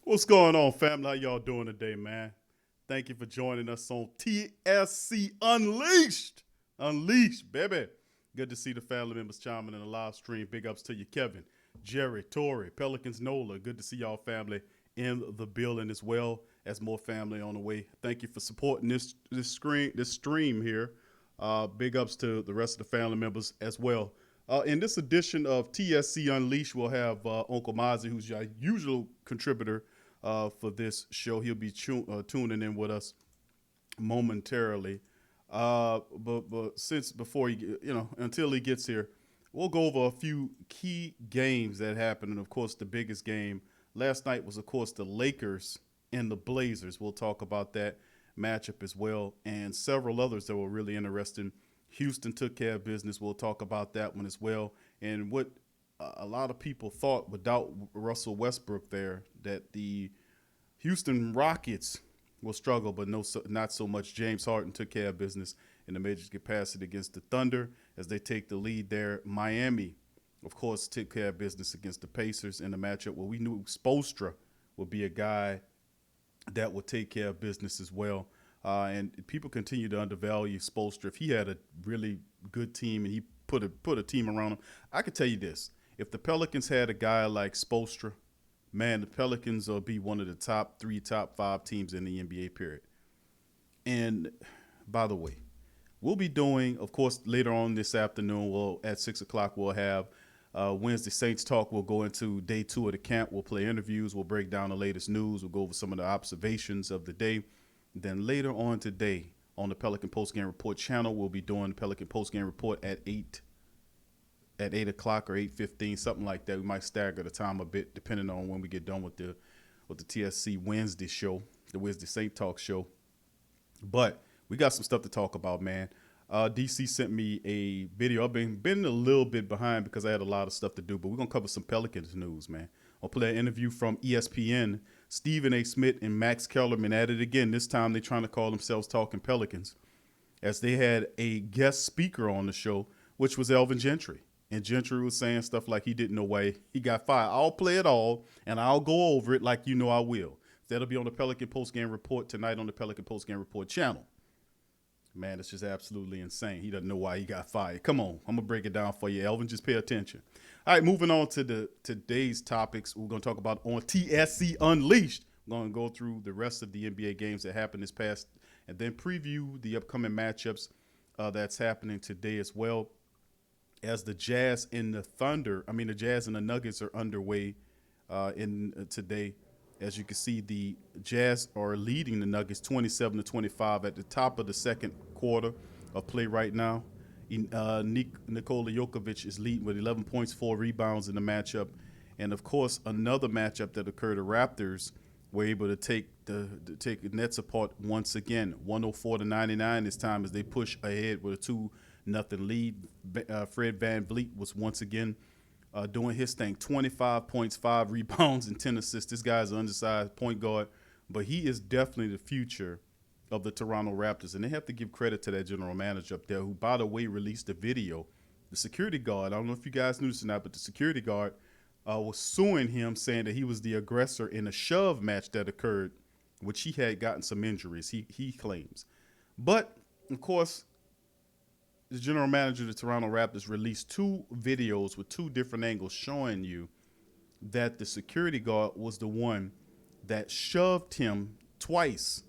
What's going on, family? How y'all doing today, man? Thank you for joining us on TSC Unleashed. Unleashed, baby. Good to see the family members chiming in the live stream. Big ups to you, Kevin, Jerry, Tori, Pelicans, Nola. Good to see y'all family in the building as well as more family on the way. Thank you for supporting this stream here. Big ups to the rest of the family members as well. In this edition of TSC Unleashed, we'll have Uncle Mozzi, who's your usual contributor for this show. He'll be tuning in with us momentarily. But since before until he gets here, we'll go over a few key games that happened, and of course, the biggest game last night was, of course, the Lakers and the Blazers. We'll talk about that matchup as well, and several others that were really interesting. Houston took care of business. We'll talk about that one as well, and what a lot of people thought without Russell Westbrook there that the Houston Rockets will struggle, but not so much. James Harden took care of business in the major capacity against the Thunder as they take the lead there. Miami, of course, took care of business against the Pacers in the matchup where we knew Spoelstra would be a guy that would take care of business as well. And people continue to undervalue Spoelstra. If he had a really good team and he put a team around him, I could tell you this. If the Pelicans had a guy like Spoelstra, man, the Pelicans will be one of the top 3, top 5 teams in the NBA, period. And by the way, we'll be doing, of course, later on this afternoon, at 6 o'clock, we'll have Wednesday Saints Talk. We'll go into day 2 of the camp. We'll play interviews. We'll break down the latest news. We'll go over some of the observations of the day. Then later on today on the Pelican Postgame Report channel, we'll be doing the Pelican Postgame Report at 8 o'clock or 8:15, something like that. We might stagger the time a bit depending on when we get done with the TSC Wednesday show, the Wednesday Saint Talk show. But we got some stuff to talk about, man. DC sent me a video. I've been a little bit behind because I had a lot of stuff to do, but we're gonna cover some Pelicans news, man. I'll play an interview from ESPN. Stephen A. Smith and Max Kellerman at it again. This time they're trying to call themselves Talking Pelicans, as they had a guest speaker on the show, which was Elvin Gentry. And Gentry was saying stuff like he didn't know why he got fired. I'll play it all, and I'll go over it like you know I will. That'll be on the Pelican Postgame Report tonight on the Pelican Postgame Report channel. Man, it's just absolutely insane. He doesn't know why he got fired. Come on, I'm going to break it down for you, Elvin. Just pay attention. All right, moving on to today's topics. We're going to talk about on TSC Unleashed. We're going to go through the rest of the NBA games that happened this past, and then preview the upcoming matchups that's happening today as well, as the Jazz and the Nuggets are underway in today. As you can see, the Jazz are leading the Nuggets 27-25 at the top of the second quarter of play right now. Nikola Jokic is leading with 11 points, 4 rebounds in the matchup. And, of course, another matchup that occurred, the Raptors were able to take the Nets apart once again, 104-99 this time as they push ahead with a 2-0 lead. Fred VanVleet was once again doing his thing, 25 points, 5 rebounds, and 10 assists. This guy's an undersized point guard, but he is definitely the future of the Toronto Raptors. And they have to give credit to that general manager up there, who, by the way, released a video. The security guard, I don't know if you guys knew this or not, but the security guard was suing him, saying that he was the aggressor in a shove match that occurred, which he had gotten some injuries, he claims. But, of course, the general manager of the Toronto Raptors released 2 videos with 2 different angles showing you that the security guard was the one that shoved him twice.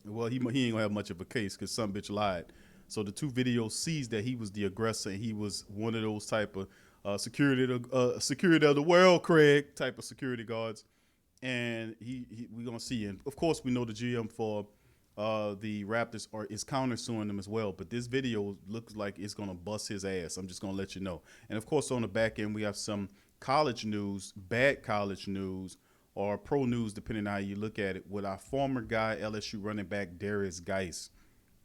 Well, he ain't gonna have much of a case because some bitch lied. So the 2 videos sees that he was the aggressor. He was one of those type of security of the world, Craig, type of security guards. And we're gonna see. And of course, we know the GM for the Raptors is countersuing them as well. But this video looks like it's going to bust his ass. I'm just going to let you know. And, of course, on the back end, we have some college news, bad college news, or pro news, depending on how you look at it, with our former guy, LSU running back Darius Geis.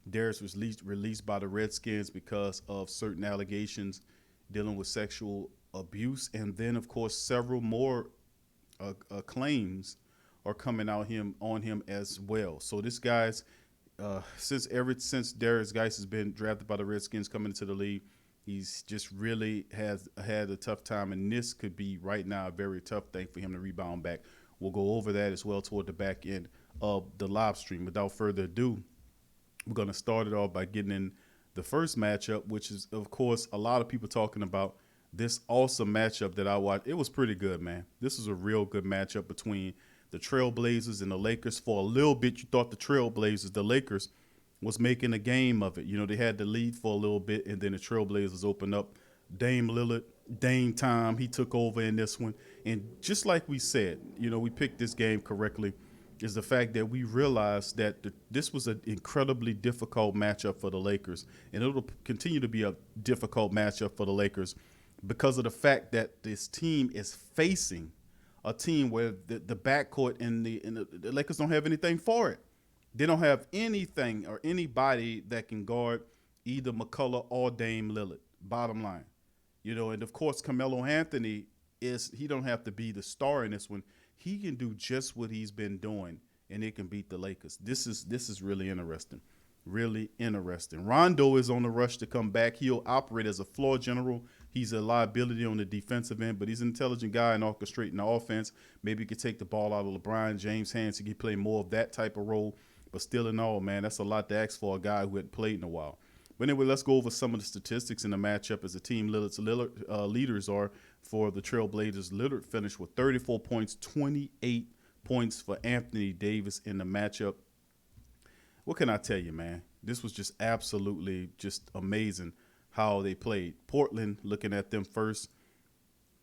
Darius was released by the Redskins because of certain allegations dealing with sexual abuse. And then, of course, several more claims are coming out on him as well. So this guy's since Darius Geis has been drafted by the Redskins coming into the league, he's just really has had a tough time, and this could be right now a very tough thing for him to rebound back We'll go over that as well toward the back end of the live stream. Without further ado, we're going to start it off by getting in the first matchup, which is, of course, a lot of people talking about this awesome matchup that I watched. It was pretty good, man. This is a real good matchup between the Trailblazers and the Lakers. For a little bit, you thought the Lakers was making a game of it. You know, they had the lead for a little bit, and then the Trailblazers opened up. Dame Lillard, Dame time, he took over in this one. And just like we said, you know, we picked this game correctly, is the fact that we realized that this was an incredibly difficult matchup for the Lakers. And it'll continue to be a difficult matchup for the Lakers because of the fact that this team is facing a team where the backcourt and the Lakers don't have anything for it. They don't have anything or anybody that can guard either McCullough or Dame Lillard, bottom line. You know, and of course, Carmelo Anthony he don't have to be the star in this one. He can do just what he's been doing, and it can beat the Lakers. This is really interesting. Really interesting. Rondo is on the rush to come back. He'll operate as a floor general. He's a liability on the defensive end, but he's an intelligent guy in orchestrating the offense. Maybe he could take the ball out of LeBron James' hands. He could play more of that type of role. But still in all, man, that's a lot to ask for a guy who hadn't played in a while. But anyway, let's go over some of the statistics in the matchup as the team leaders are for the Trailblazers. Lillard finished with 34 points, 28 points for Anthony Davis in the matchup. What can I tell you, man? This was just absolutely just amazing how they played. Portland, looking at them first.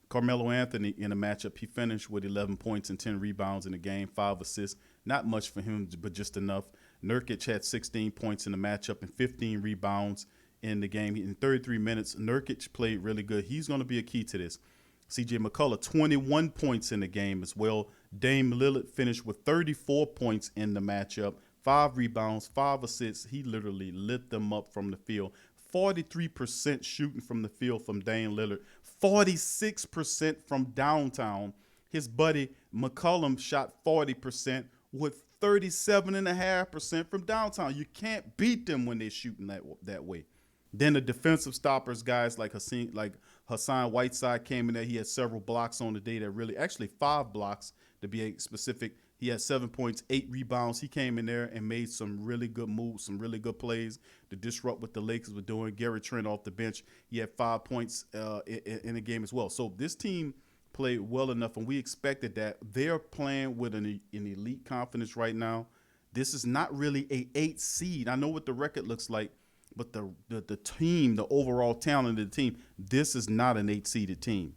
Carmelo Anthony in the matchup, he finished with 11 points and 10 rebounds in the game, 5 assists. Not much for him, but just enough. Nurkic had 16 points in the matchup and 15 rebounds in the game. In 33 minutes, Nurkic played really good. He's going to be a key to this. C.J. McCullough, 21 points in the game as well. Dame Lillard finished with 34 points in the matchup, 5 rebounds, 5 assists. He literally lit them up from the field. 43% shooting from the field from Dame Lillard, 46% from downtown. His buddy McCollum shot 40% with 37.5% from downtown. You can't beat them when they're shooting that way. Then the defensive stoppers, guys like Hassan Whiteside came in there. He had several blocks on the day that really, actually 5 blocks to be specific. He had 7 points, 8 rebounds. He came in there and made some really good moves, some really good plays to disrupt what the Lakers were doing. Gary Trent off the bench, he had 5 points in the game as well. So this team played well enough, and we expected that. They're playing with an elite confidence right now. This is not really a 8 seed. I know what the record looks like, but the team, the overall talent of the team, this is not an 8-seeded team.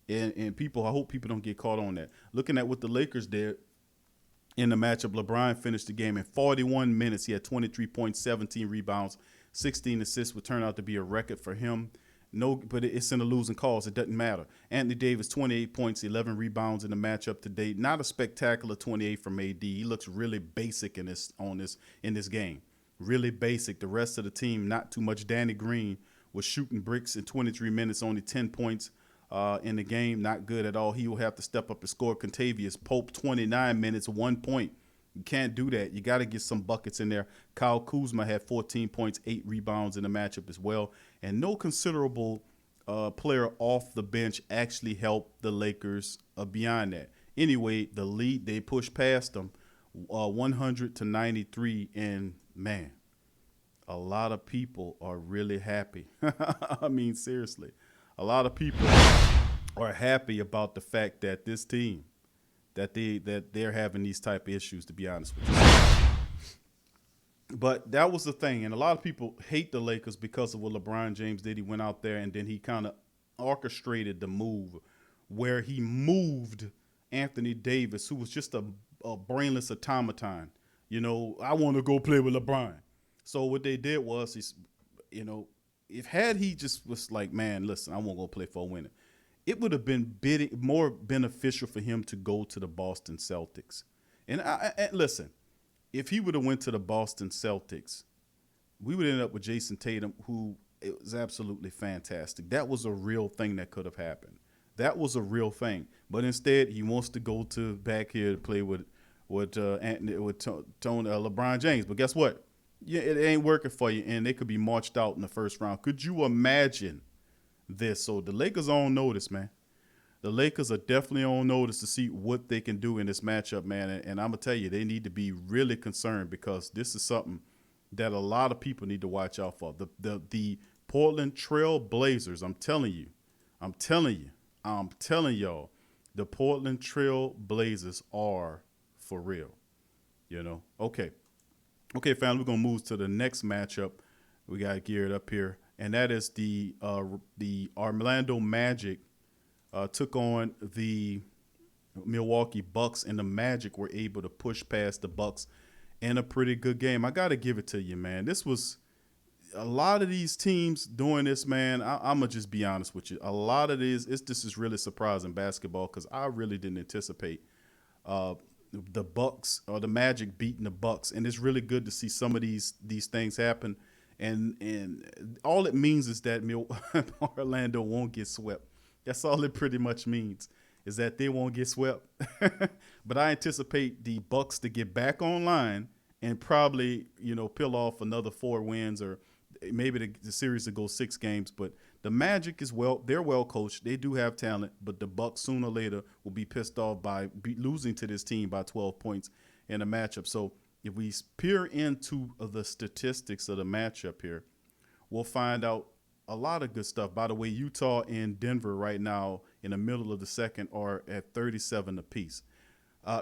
And people, I hope people don't get caught on that. Looking at what the Lakers did in the matchup, LeBron finished the game in 41 minutes. He had 23 points, 17 rebounds, 16 assists, would turn out to be a record for him. No, but it's in a losing cause. It doesn't matter. Anthony Davis, 28 points, 11 rebounds in the matchup to date. Not a spectacular 28 from AD. He looks really basic in this game. Really basic. The rest of the team, not too much. Danny Green was shooting bricks in 23 minutes, only 10 points in the game. Not good at all. He will have to step up and score. Contavious Pope, 29 minutes, 1 point. You can't do that. You got to get some buckets in there. Kyle Kuzma had 14 points, 8 rebounds in the matchup as well. And no considerable player off the bench actually helped the Lakers beyond that. Anyway, the lead, they pushed past them 100-93. And, man, a lot of people are really happy. I mean, seriously. A lot of people are happy about the fact that this team, that they're having these type of issues, to be honest with you. But that was the thing, and a lot of people hate the Lakers because of what LeBron James did. He went out there and then he kind of orchestrated the move where he moved Anthony Davis, who was just a brainless automaton. You know, I want to go play with LeBron. So what they did was, he just was like, man, listen, I won't go play for a winner, it would have been more beneficial for him to go to the Boston Celtics. And listen, if he would have went to the Boston Celtics, we would end up with Jason Tatum, who was absolutely fantastic. That was a real thing that could have happened. That was a real thing. But instead, he wants to go back here to play with LeBron James. But guess what? Yeah, it ain't working for you, and they could be marched out in the first round. Could you imagine this? So the Lakers are on notice, man. the Lakers are definitely on notice to see what they can do in this matchup, man. And I'm gonna tell you, they need to be really concerned because this is something that a lot of people need to watch out for. The Portland Trail Blazers. I'm telling you, I'm telling y'all, the Portland Trail Blazers are for real. You know. Okay, fam. We're gonna move to the next matchup. We got geared up here, and that is the Orlando Magic took on the Milwaukee Bucks, and the Magic were able to push past the Bucks in a pretty good game. I got to give it to you, man. This was a lot of these teams doing this, man. I'm gonna just be honest with you. A lot of this is really surprising basketball because I really didn't anticipate uh, the Bucks or the Magic beating the Bucks, and it's really good to see some of these things happen. And all it means is that Orlando won't get swept. That's all it pretty much means is that they won't get swept. But I anticipate the Bucks to get back online and probably peel off another 4 wins or maybe the series to go 6 games. But the Magic is they're well coached. They do have talent, but the Bucks sooner or later will be pissed off by losing to this team by 12 points in a matchup. So if we peer into the statistics of the matchup here, we'll find out a lot of good stuff. By the way, Utah and Denver right now in the middle of the second are at 37 apiece.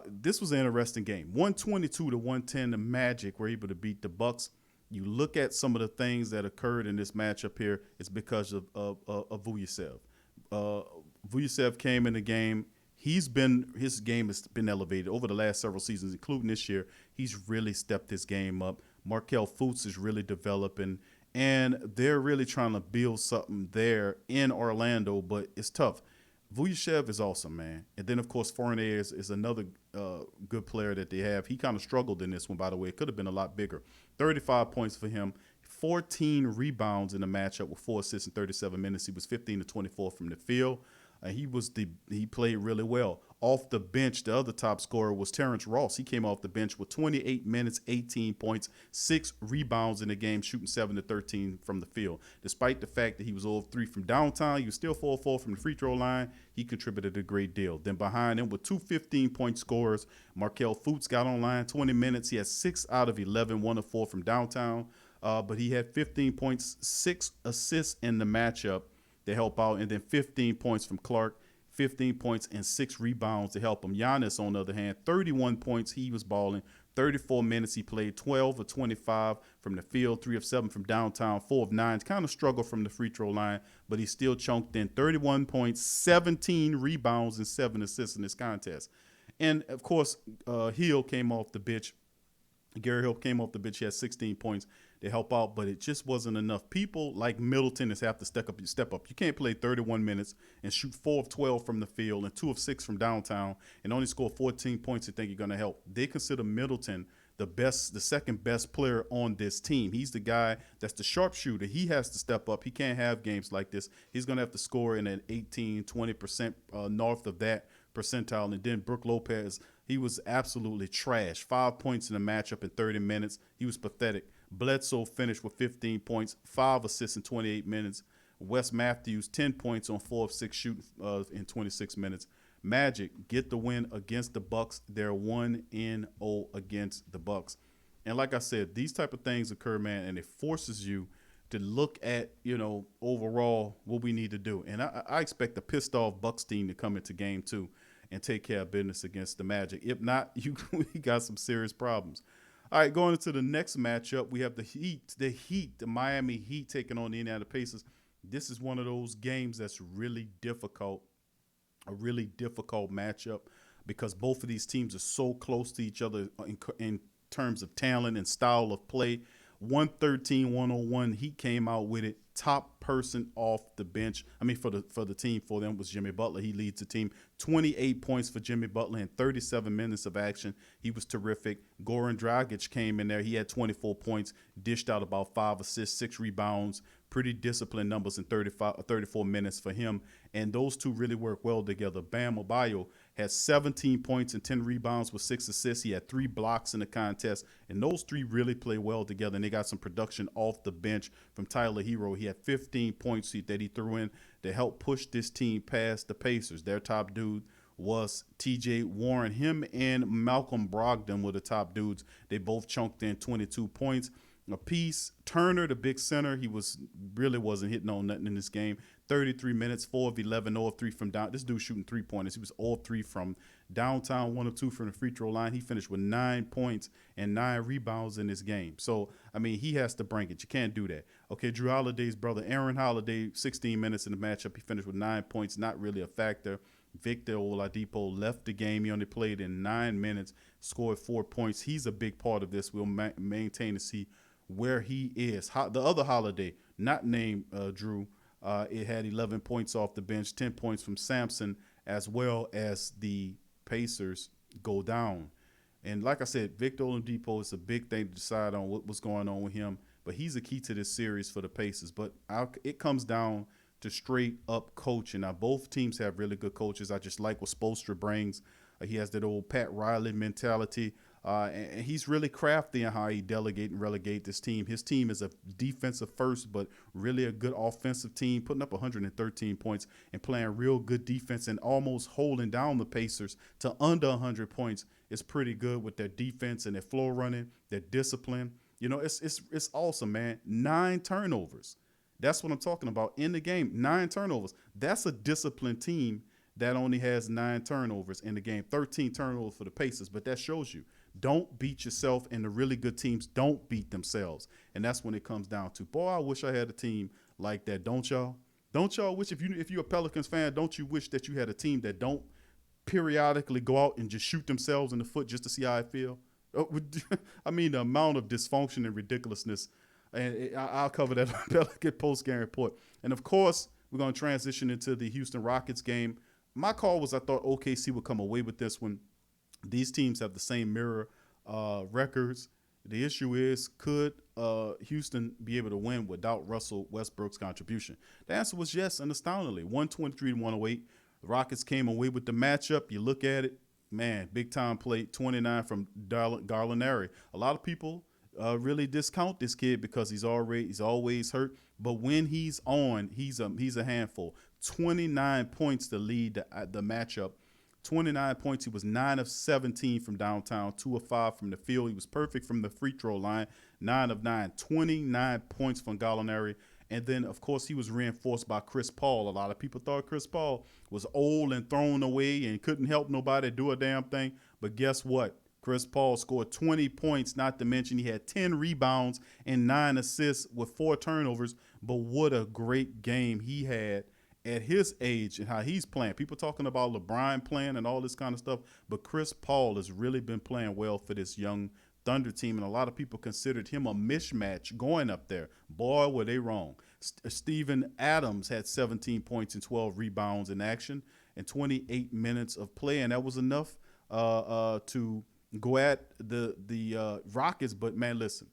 This was an interesting game. 122 to 110, the Magic were able to beat the Bucks. You look at some of the things that occurred in this matchup here, it's because of Vujasev. Vujasev came in the game. His game has been elevated over the last several seasons, including this year. He's really stepped his game up. Markelle Fultz is really developing, and they're really trying to build something there in Orlando, but it's tough. Vujasev is awesome, man. And then, of course, Fournier is another good player that they have. He kind of struggled in this one, by the way. It could have been a lot bigger. 35 points for him. 14 rebounds in the matchup with 4 assists in 37 minutes. He was 15 to 24 from the field. He played really well. Off the bench, the other top scorer was Terrence Ross. He came off the bench with 28 minutes, 18 points, 6 rebounds in the game, shooting 7 to 13 from the field. Despite the fact that he was 0-3 from downtown, he was still 4-4 from the free throw line. He contributed a great deal. Then behind him with 2 15-point scorers, Markelle Fultz got online 20 minutes. He had 6 out of 11, 1 of 4 from downtown. But he had 15 points, 6 assists in the matchup to help out, and then 15 points from Clark, 15 points and 6 rebounds to help him. Giannis, on the other hand, 31 points. He was balling. 34 minutes he played, 12 of 25 from the field, 3 of 7 from downtown, 4 of 9. Kind of struggled from the free throw line, but he still chunked in 31 points, 17 rebounds, and 7 assists in this contest. And, of course, Hill came off the bench. Gary Hill came off the bench. He had 16 points to help out, but it just wasn't enough. People like Middleton have to step up. You can't play 31 minutes and shoot 4 of 12 from the field and 2 of 6 from downtown and only score 14 points and think you're going to help. They consider Middleton the second best player on this team. He's the guy that's the sharpshooter. He has to step up. He can't have games like this. He's going to have to score in an 18, 20% north of that percentile. And then Brook Lopez, he was absolutely trash. 5 points in the matchup in 30 minutes. He was pathetic. Bledsoe finished with 15 points, 5 assists in 28 minutes. Wes Matthews, 10 points on 4 of 6 shooting in 26 minutes. Magic get the win against the Bucks. They're 1-0 against the Bucks. And like I said, these type of things occur, man, and it forces you to look at, overall what we need to do. And I expect the pissed off Bucks team to come into game 2 and take care of business against the Magic. If not, we got some serious problems. All right, going into the next matchup, we have the Miami Heat taking on the Indiana Pacers. This is one of those games that's really difficult, a really difficult matchup because both of these teams are so close to each other in terms of talent and style of play. 113-101, Heat came out with it. Top person off the bench, for the team for them was Jimmy Butler. He leads the team. 28 points for Jimmy Butler in 37 minutes of action. He was terrific. Goran Dragic came in there. He had 24 points, dished out about 5 assists, 6 rebounds. Pretty disciplined numbers in 34 minutes for him. And those two really work well together. Bam Adebayo had 17 points and 10 rebounds with 6 assists. He had 3 blocks in the contest, and those 3 really play well together, and they got some production off the bench from Tyler Hero. He had 15 points that he threw in to help push this team past the Pacers. Their top dude was TJ Warren. Him and Malcolm Brogdon were the top dudes. They both chunked in 22 points apiece. Turner, the big center, he really wasn't hitting on nothing in this game. 33 minutes, 4 of 11, 0 of 3 from down. This dude shooting 3-pointers. He was 0 of 3 from downtown, 1 of 2 from the free throw line. He finished with 9 points and 9 rebounds in this game. So, I mean, he has to bring it. You can't do that. Okay, Drew Holiday's brother, Aaron Holiday, 16 minutes in the matchup. He finished with 9 points, not really a factor. Victor Oladipo left the game. He only played in 9 minutes, scored 4 points. He's a big part of this. We'll maintain to see where he is. The other Holiday, not named Drew, it had 11 points off the bench, 10 points from Sampson, as well as the Pacers go down. And like I said, Victor Oladipo is a big thing to decide on what was going on with him, but he's a key to this series for the Pacers. But it comes down to straight up coaching. Now, both teams have really good coaches. I just like what Spoelstra brings. He has that old Pat Riley mentality. And he's really crafty in how he delegate and relegate this team. His team is a defensive first, but really a good offensive team, putting up 113 points and playing real good defense and almost holding down the Pacers to under 100 points. Is pretty good with their defense and their floor running, their discipline. You know, it's awesome, man. 9 turnovers. That's what I'm talking about in the game. 9 turnovers. That's a disciplined team that only has 9 turnovers in the game. 13 turnovers for the Pacers, but that shows you. Don't beat yourself, and the really good teams don't beat themselves. And that's when it comes down to, boy, I wish I had a team like that, don't y'all? Don't y'all wish, if you're a Pelicans fan, don't you wish that you had a team that don't periodically go out and just shoot themselves in the foot just to see how I feel? I mean, the amount of dysfunction and ridiculousness, and I'll cover that on Pelican post-game report. And, of course, we're going to transition into the Houston Rockets game. My call was I thought OKC would come away with this one. These teams have the same mirror records. The issue is, could Houston be able to win without Russell Westbrook's contribution? The answer was yes, and astoundingly. 123-108. The Rockets came away with the matchup. You look at it, man, big-time play, 29 from Gallinari. A lot of people really discount this kid because he's always hurt. But when he's on, he's a handful. 29 points to lead the matchup. 29 points. He was 9 of 17 from downtown, 2 of 5 from the field. He was perfect from the free throw line, 9 of 9, 29 points from Gallinari. And then, of course, he was reinforced by Chris Paul. A lot of people thought Chris Paul was old and thrown away and couldn't help nobody do a damn thing. But guess what? Chris Paul scored 20 points, not to mention he had 10 rebounds and 9 assists with 4 turnovers. But what a great game he had at his age and how he's playing. People talking about LeBron playing and all this kind of stuff, but Chris Paul has really been playing well for this young Thunder team, and a lot of people considered him a mismatch going up there. Boy, were they wrong. Steven Adams had 17 points and 12 rebounds in action and 28 minutes of play, and that was enough to go at the Rockets. But, man, listen,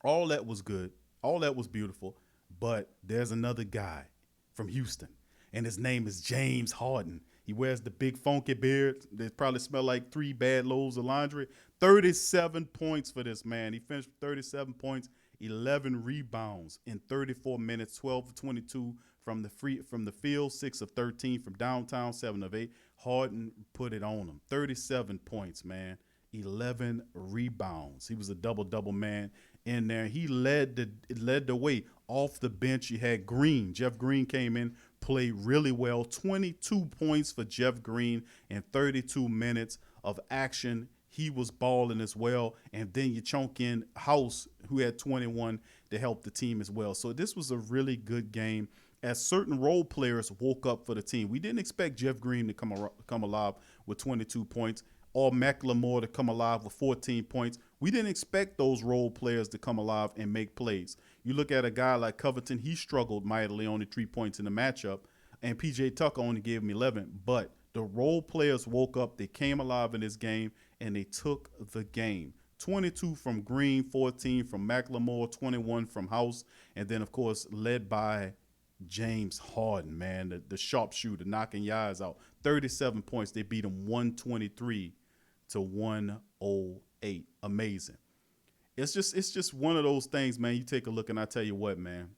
all that was good. All that was beautiful, but there's another guy from Houston, and his name is James Harden. He wears the big funky beard that probably smell like 3 bad loads of laundry. 37 points for this man. He finished with 37 points, 11 rebounds in 34 minutes, 12 of 22 from the field, 6 of 13 from downtown, 7 of 8. Harden put it on him. 37 points, man. 11 rebounds. He was a double-double man in there. He led the way. Off the bench, you had Green. Jeff Green came in, played really well. 22 points for Jeff Green in 32 minutes of action. He was balling as well. And then you chunk in House, who had 21 to help the team as well. So this was a really good game as certain role players woke up for the team. We didn't expect Jeff Green to come alive with 22 points or McLemore to come alive with 14 points. We didn't expect those role players to come alive and make plays. You look at a guy like Covington, he struggled mightily, only 3 points in the matchup, and P.J. Tucker only gave him 11. But the role players woke up, they came alive in this game, and they took the game. 22 from Green, 14 from McLemore, 21 from House, and then, of course, led by James Harden, man, the sharpshooter, knocking your eyes out. 37 points. They beat them 123 to 108. Amazing. It's just one of those things, man. You take a look, and I tell you what, man,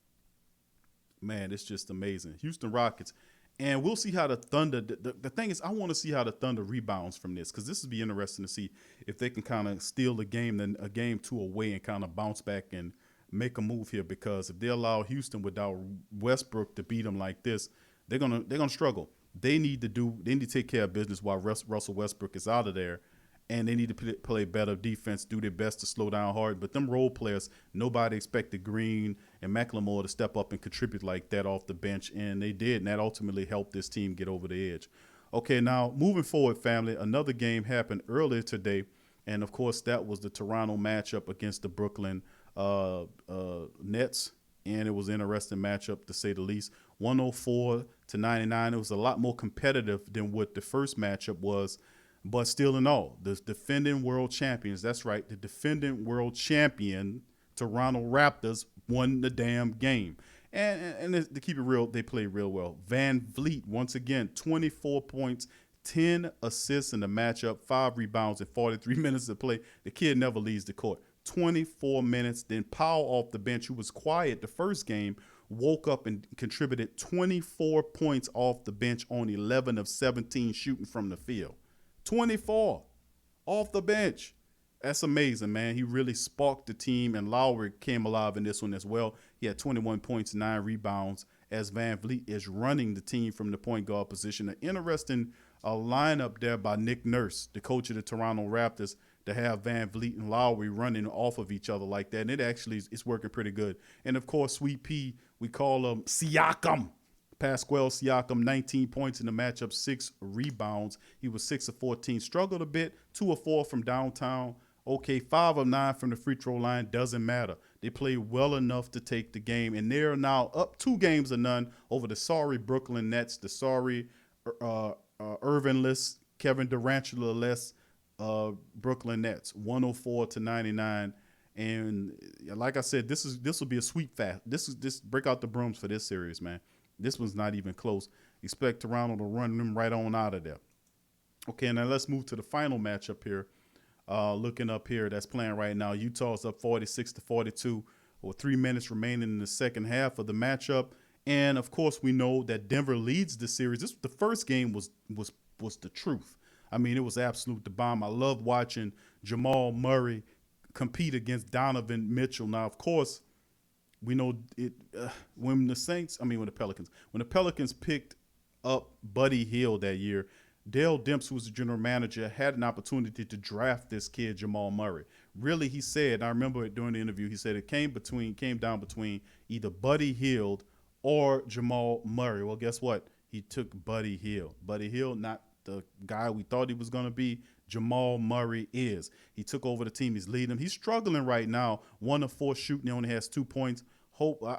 it's just amazing. Houston Rockets, and we'll see how the Thunder. The thing is, I want to see how the Thunder rebounds from this, because this would be interesting to see if they can kind of steal a game two away and kind of bounce back and make a move here. Because if they allow Houston without Westbrook to beat them like this, they're gonna struggle. They need to take care of business while Russell Westbrook is out of there. And they need to play better defense, do their best to slow down Harden. But them role players, nobody expected Green and McLemore to step up and contribute like that off the bench, and they did, and that ultimately helped this team get over the edge. Okay, now moving forward, family, another game happened earlier today, and of course that was the Toronto matchup against the Brooklyn Nets, and it was an interesting matchup to say the least. 104 to 99. It was a lot more competitive than what the first matchup was. But still in all, the defending world champions, that's right, the defending world champion Toronto Raptors won the damn game. And to keep it real, they played real well. Van Vliet, once again, 24 points, 10 assists in the matchup, 5 rebounds in 43 minutes of play. The kid never leaves the court. 24 minutes. Then Powell off the bench, who was quiet the first game, woke up and contributed 24 points off the bench on 11 of 17 shooting from the field. 24 off the bench. That's amazing, man. He really sparked the team, and Lowry came alive in this one as well. He had 21 points, 9 rebounds, as Van Vliet is running the team from the point guard position. An interesting lineup there by Nick Nurse, the coach of the Toronto Raptors, to have Van Vliet and Lowry running off of each other like that. And it actually is working pretty good. And, of course, Sweet P, we call him Siakam. Pascal Siakam, 19 points in the matchup, 6 rebounds. He was 6 of 14. Struggled a bit, 2 of 4 from downtown. Okay, 5 of 9 from the free throw line. Doesn't matter. They played well enough to take the game, and they're now up 2 games to none over the sorry Brooklyn Nets, the sorry Irvin-less, Kevin Durant-less Brooklyn Nets, 104 to 99. And like I said, this will be a sweep fast. This break out the brooms for this series, man. This one's not even close. Expect Toronto to run them right on out of there. Okay, now let's move to the final matchup here. Looking up here, that's playing right now. Utah's up 46 to 42 with 3 minutes remaining in the second half of the matchup. And of course, we know that Denver leads the series. The first game was the truth. I mean, it was absolute the bomb. I love watching Jamal Murray compete against Donovan Mitchell. Now, of course, we know it when the Pelicans picked up Buddy Hield that year, Dale Demps, who was the general manager, had an opportunity to draft this kid, Jamal Murray. Really, he said, I remember it during the interview, he said it came down between either Buddy Hield or Jamal Murray. Well, guess what? He took Buddy Hield. Buddy Hield, not the guy we thought he was going to be. Jamal Murray is. He took over the team. He's leading them. He's struggling right now. 1 of 4 shooting. He only has 2 points.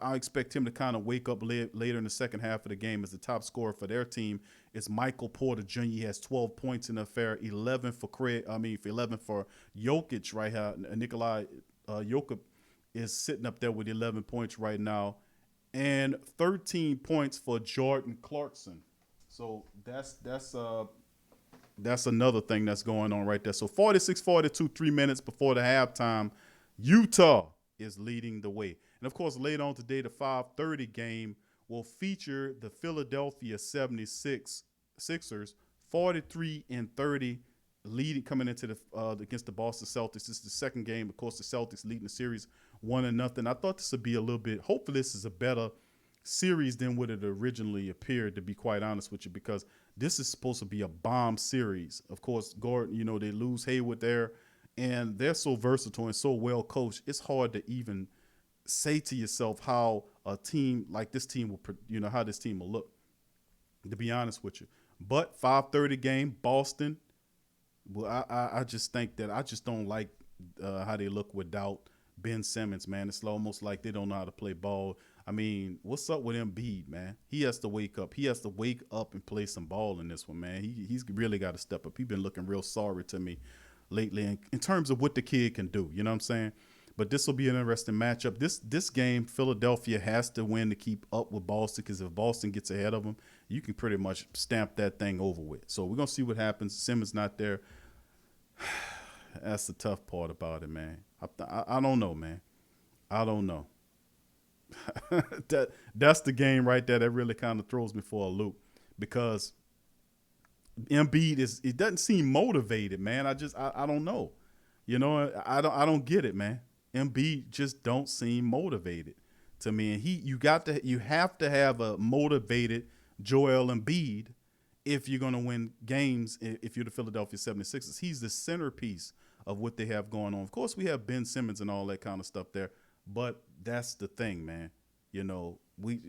I expect him to kind of wake up later in the second half of the game as the top scorer for their team. It's Michael Porter Jr. He has 12 points in the affair, 11 for 11 for Jokic right here. Nikolai Jokic is sitting up there with 11 points right now, and 13 points for Jordan Clarkson. So that's another thing that's going on right there. So 46-42, 3 minutes before the halftime, Utah is leading the way. And, of course, later on today, the 5:30 game will feature the Philadelphia 76ers, 43-30, leading coming into the against the Boston Celtics. This is the second game. Of course, the Celtics leading the series 1-0. I thought this would be a little bit – hopefully this is a better series than what it originally appeared, to be quite honest with you, because this is supposed to be a bomb series. Of course, Gordon, they lose Hayward there, and they're so versatile and so well coached. It's hard to even say to yourself how a team like this team will, how this team will look, to be honest with you. But 5:30 game, Boston. Well, I just think that I just don't like how they look without Ben Simmons, man. It's almost like they don't know how to play ball. I mean, what's up with Embiid, man? He has to wake up. He has to wake up and play some ball in this one, man. He's really got to step up. He's been looking real sorry to me lately in terms of what the kid can do. You know what I'm saying? But this will be an interesting matchup. This game, Philadelphia has to win to keep up with Boston, because if Boston gets ahead of them, you can pretty much stamp that thing over with. So we're going to see what happens. Simmons not there. That's the tough part about it, man. I don't know, man. I don't know. That's the game right there that really kind of throws me for a loop, because Embiid it doesn't seem motivated, man. I don't know. I don't get it, man. Embiid just don't seem motivated to me. And you have to have a motivated Joel Embiid if you're going to win games. If you're the Philadelphia 76ers, he's the centerpiece of what they have going on. Of course, we have Ben Simmons and all that kind of stuff there, but that's the thing, man. It'll be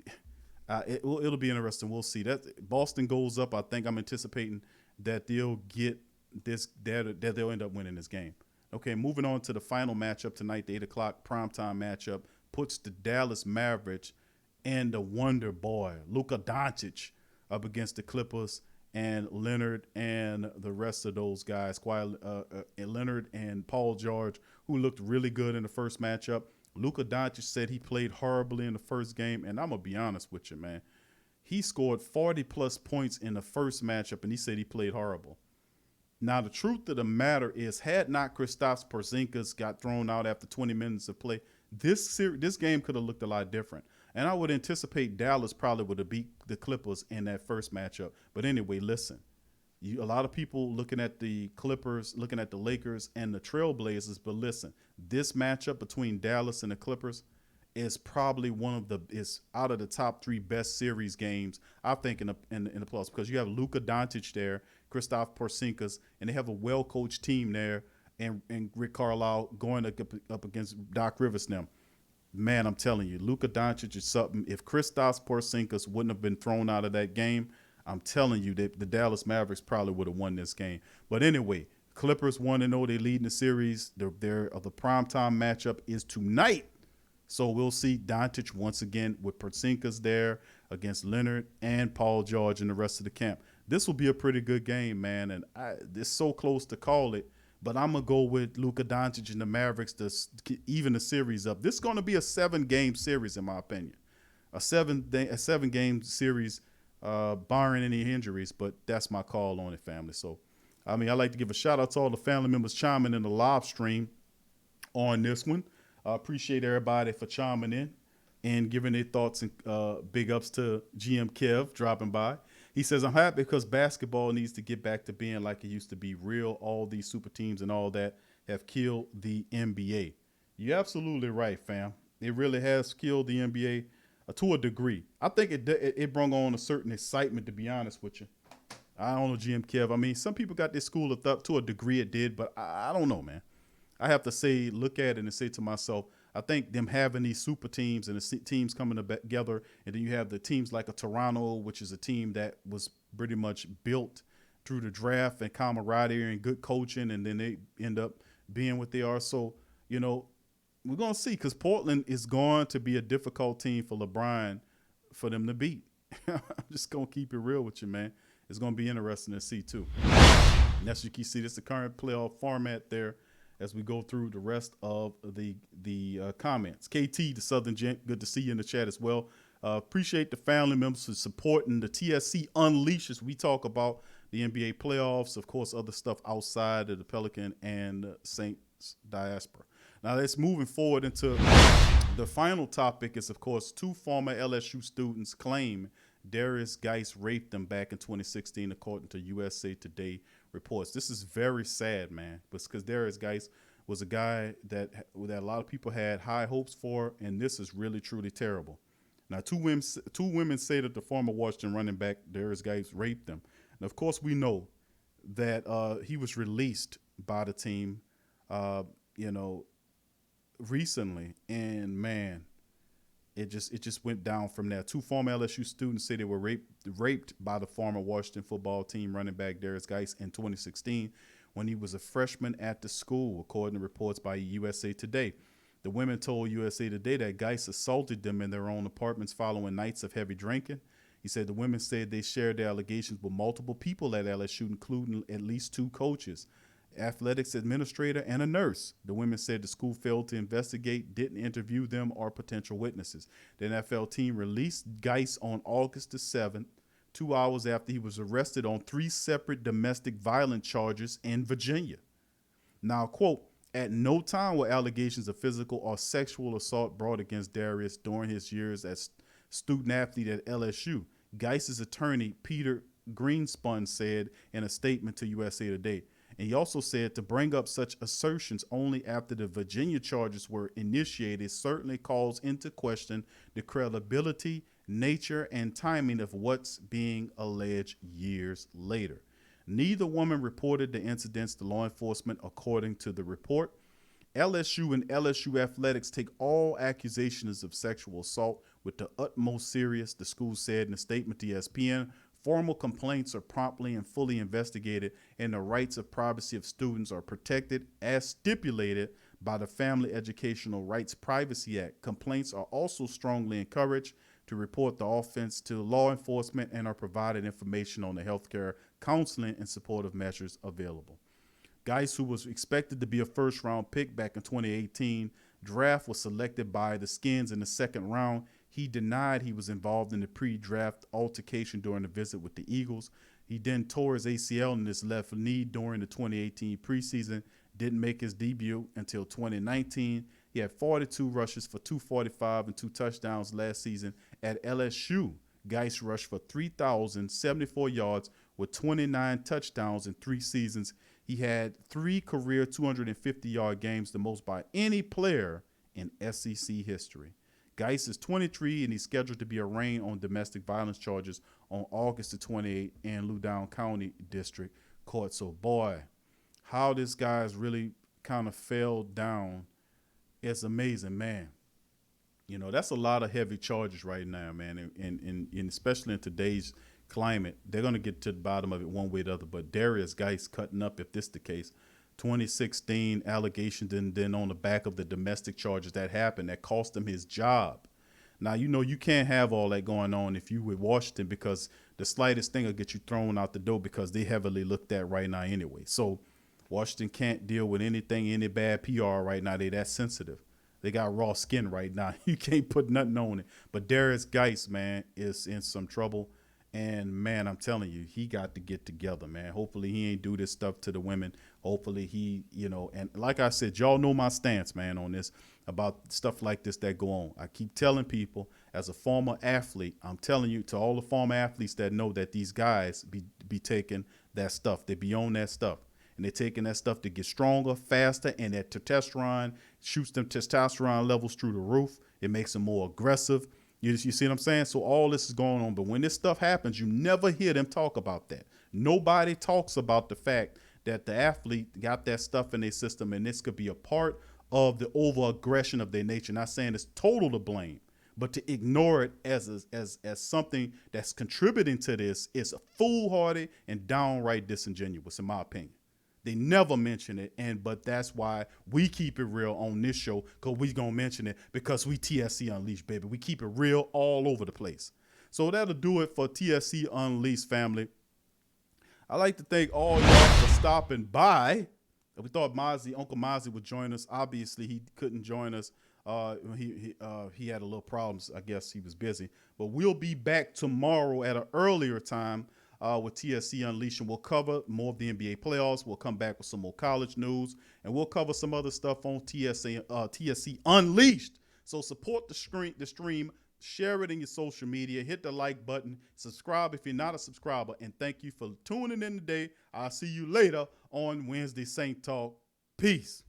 interesting. We'll see. That Boston goes up. I think I'm anticipating that they'll get this. That they'll end up winning this game. Okay, moving on to the final matchup tonight, the 8 o'clock primetime matchup puts the Dallas Mavericks and the Wonder Boy Luka Doncic up against the Clippers and Leonard and the rest of those guys. Leonard and Paul George, who looked really good in the first matchup. Luka Doncic said he played horribly in the first game, and I'm going to be honest with you, man. He scored 40-plus points in the first matchup, and he said he played horrible. Now, the truth of the matter is, had not Kristaps Porzingis got thrown out after 20 minutes of play, this game could have looked a lot different. And I would anticipate Dallas probably would have beat the Clippers in that first matchup. But anyway, listen. A lot of people looking at the Clippers, looking at the Lakers and the Trailblazers, but listen, this matchup between Dallas and the Clippers is probably is out of the top 3 best series games, I think, in the playoffs, because you have Luka Doncic there, Kristaps Porzingis, and they have a well-coached team there, and Rick Carlisle going up against Doc Rivers now. Man, I'm telling you, Luka Doncic is something. If Kristaps Porzingis wouldn't have been thrown out of that game, I'm telling you that the Dallas Mavericks probably would have won this game. But anyway, Clippers 1-0. They lead in the series. The primetime matchup is tonight. So we'll see Doncic once again with Porzingis there against Leonard and Paul George and the rest of the camp. This will be a pretty good game, man. And it's so close to call it. But I'm going to go with Luka Doncic and the Mavericks to even the series up. This is going to be a 7-game series, in my opinion. A 7-game series, barring any injuries. But that's my call on it, family. So, I'd like to give a shout-out to all the family members chiming in the live stream on this one. I appreciate everybody for chiming in and giving their thoughts, and big ups to GM Kev dropping by. He says, I'm happy because basketball needs to get back to being like it used to be real. All these super teams and all that have killed the NBA. You're absolutely right, fam. It really has killed the NBA to a degree. I think it brought on a certain excitement, to be honest with you. I don't know, GM Kev. Some people got this school of thought. To a degree it did, but I don't know, man. I have to look at it and say to myself, I think them having these super teams and the teams coming together, and then you have the teams like a Toronto, which is a team that was pretty much built through the draft and camaraderie and good coaching, and then they end up being what they are. So, we're going to see, because Portland is going to be a difficult team for LeBron for them to beat. I'm just going to keep it real with you, man. It's going to be interesting to see, too. And as you can see, this is the current playoff format there as we go through the rest of the comments. KT, the Southern Gent, good to see you in the chat as well. Appreciate the family members for supporting the TSC Unleashed as we talk about the NBA playoffs, of course, other stuff outside of the Pelican and Saints diaspora. Now, let's moving forward into the final topic is, of course, 2 former LSU students claim Darius Geis raped them back in 2016, according to USA Today reports. This is very sad, man, because Darius Geis was a guy that a lot of people had high hopes for, and this is really, truly terrible. Now, two women say that the former Washington running back, Darius Geis, raped them. And, of course, we know that he was released by the team, recently, and, man, it just went down from there. 2 former LSU students say they were raped by the former Washington football team running back Darius Geis in 2016 when he was a freshman at the school, according to reports by USA Today. The women told USA Today that Geis assaulted them in their own apartments following nights of heavy drinking. He said the women said they shared their allegations with multiple people at LSU, including at least 2 coaches, athletics administrator, and a nurse. The women said the school failed to investigate, didn't interview them or potential witnesses. The NFL team released Geis on August the 7th 2 hours after he was arrested on 3 separate domestic violence charges in Virginia. Now, quote, at no time were allegations of physical or sexual assault brought against Darius during his years as student athlete at LSU. Geis's attorney, Peter Greenspun, said in a statement to USA Today. And he also said to bring up such assertions only after the Virginia charges were initiated certainly calls into question the credibility, nature, and timing of what's being alleged years later. Neither woman reported the incidents to law enforcement, according to the report. LSU and LSU Athletics take all accusations of sexual assault with the utmost serious, the school said in a statement to ESPN. Formal complaints are promptly and fully investigated, and the rights of privacy of students are protected as stipulated by the Family Educational Rights Privacy Act. Complaints are also strongly encouraged to report the offense to law enforcement and are provided information on the healthcare, counseling, and supportive measures available. Geis, who was expected to be a first-round pick back in 2018 draft, was selected by the Skins in the second round. He denied he was involved in the pre-draft altercation during a visit with the Eagles. He then tore his ACL in his left knee during the 2018 preseason, didn't make his debut until 2019. He had 42 rushes for 245 and 2 touchdowns last season. At LSU, Geis rushed for 3,074 yards with 29 touchdowns in 3 seasons. He had 3 career 250-yard games, the most by any player in SEC history. Geis is 23, and he's scheduled to be arraigned on domestic violence charges on August the 28th in Loudoun County District Court. So, boy, how this guy's really kind of fell down, it's amazing, man. You know, that's a lot of heavy charges right now, man, and especially in today's climate. They're going to get to the bottom of it one way or the other, but Darius Geis cutting up if this is the case. 2016 allegations, and then on the back of the domestic charges that happened that cost him his job. Now, you know, you can't have all that going on if you with Washington, because the slightest thing will get you thrown out the door, because they heavily looked at right now anyway. So Washington can't deal with anything, any bad PR right now. They that sensitive. They got raw skin right now. You can't put nothing on it. But Darius Geis, man, is in some trouble. And, man, I'm telling you, he got to get together, man. Hopefully he ain't do this stuff to the women. Hopefully he, you know, and like I said, y'all know my stance, man, on this, about stuff like this that go on. I keep telling people, as a former athlete, I'm telling you, to all the former athletes that know that these guys be taking that stuff. They be on that stuff. And they're taking that stuff to get stronger, faster, and that testosterone shoots them testosterone levels through the roof. It makes them more aggressive. You see what I'm saying? So all this is going on. But when this stuff happens, you never hear them talk about that. Nobody talks about the fact that the athlete got that stuff in their system, and this could be a part of the over-aggression of their nature. Not saying it's total to blame, but to ignore it as something that's contributing to this is foolhardy and downright disingenuous, in my opinion. They never mention it, but that's why we keep it real on this show, because we gonna mention it, because we TSC Unleashed, baby. We keep it real all over the place. So that'll do it for TSC Unleashed, family. I'd like to thank all y'all for stopping by. We thought Uncle Mozzi would join us. Obviously, he couldn't join us. He had a little problems. I guess he was busy. But we'll be back tomorrow at an earlier time with TSC Unleashed, and we'll cover more of the NBA playoffs. We'll come back with some more college news, and we'll cover some other stuff on TSC Unleashed. So support the stream, share it in your social media, hit the like button, subscribe if you're not a subscriber, and thank you for tuning in today. I'll see you later on Wednesday Saint Talk. Peace.